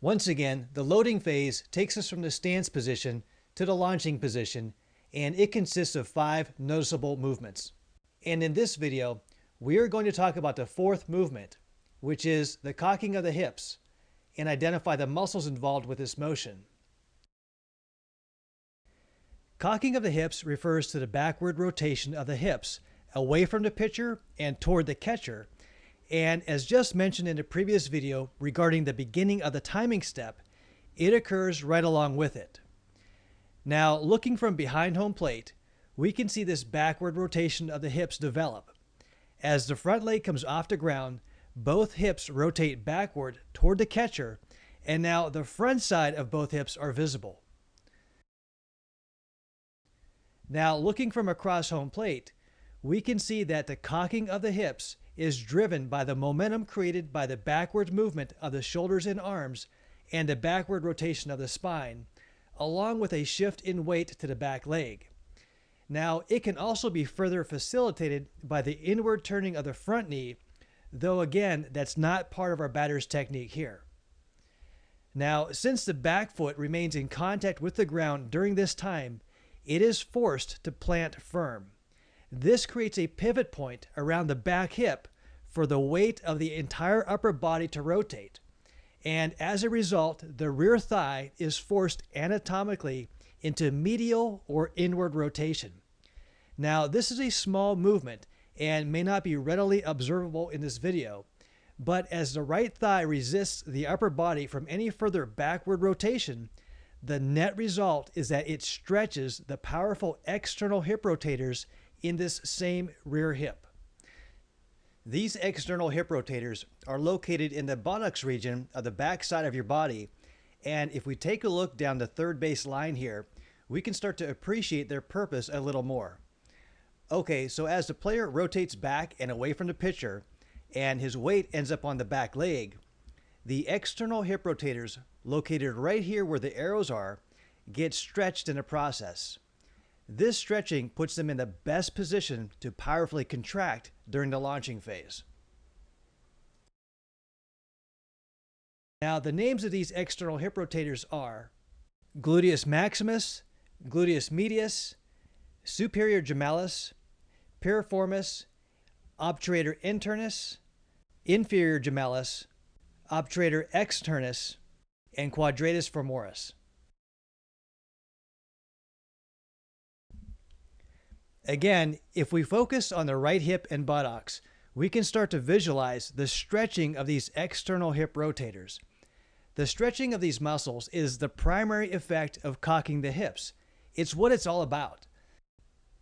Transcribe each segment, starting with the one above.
Once again, the loading phase takes us from the stance position to the launching position, and it consists of 5 noticeable movements. And in this video, we are going to talk about the 4th movement, which is the cocking of the hips, and identify the muscles involved with this motion. Cocking of the hips refers to the backward rotation of the hips away from the pitcher and toward the catcher. And as just mentioned in the previous video regarding the beginning of the timing step, it occurs right along with it. Now, looking from behind home plate, we can see this backward rotation of the hips develop. As the front leg comes off the ground, both hips rotate backward toward the catcher, and now the front side of both hips are visible. Now, looking from across home plate, we can see that the cocking of the hips is driven by the momentum created by the backward movement of the shoulders and arms and the backward rotation of the spine, along with a shift in weight to the back leg. Now, it can also be further facilitated by the inward turning of the front knee, though again, that's not part of our batter's technique here. Now, since the back foot remains in contact with the ground during this time, it is forced to plant firm. This creates a pivot point around the back hip for the weight of the entire upper body to rotate. And as a result, the rear thigh is forced anatomically into medial or inward rotation. Now, this is a small movement and may not be readily observable in this video, but as the right thigh resists the upper body from any further backward rotation, the net result is that it stretches the powerful external hip rotators in this same rear hip. These external hip rotators are located in the buttocks region of the back side of your body, and if we take a look down the third base line here, we can start to appreciate their purpose a little more. Okay, so as the player rotates back and away from the pitcher, and his weight ends up on the back leg, the external hip rotators, located right here where the arrows are, get stretched in the process. This stretching puts them in the best position to powerfully contract during the launching phase. Now, the names of these external hip rotators are gluteus maximus, gluteus medius, superior gemellus, piriformis, Obturator Internus, inferior gemellus, Obturator Externus, and quadratus femoris. Again, if we focus on the right hip and buttocks, we can start to visualize the stretching of these external hip rotators. The stretching of these muscles is the primary effect of cocking the hips. It's what it's all about.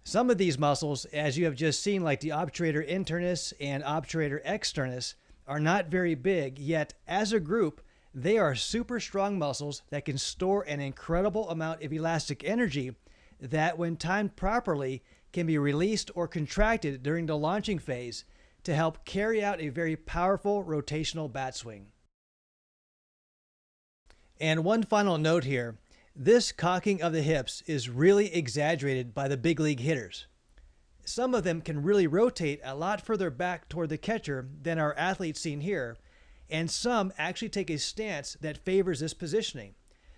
Some of these muscles, as you have just seen, like the Obturator Internus and Obturator Externus, are not very big, yet as a group, they are super strong muscles that can store an incredible amount of elastic energy that, when timed properly, can be released or contracted during the launching phase to help carry out a very powerful rotational bat swing. And one final note here. This cocking of the hips is really exaggerated by the big league hitters. Some of them can really rotate a lot further back toward the catcher than our athletes seen here, and some actually take a stance that favors this positioning.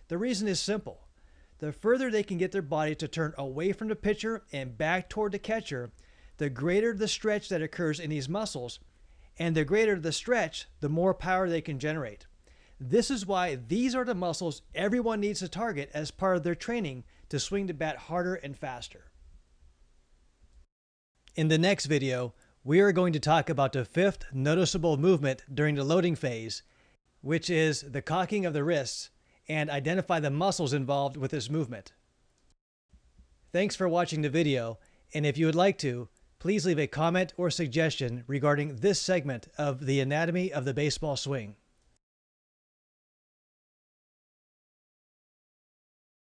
The reason is simple. The further they can get their body to turn away from the pitcher and back toward the catcher, the greater the stretch that occurs in these muscles, and the greater the stretch, the more power they can generate. This is why these are the muscles everyone needs to target as part of their training to swing the bat harder and faster. In the next video, we are going to talk about the 5th noticeable movement during the loading phase, which is the cocking of the wrists, and identify the muscles involved with this movement. Thanks for watching the video, and if you would like to, please leave a comment or suggestion regarding this segment of the anatomy of the baseball swing.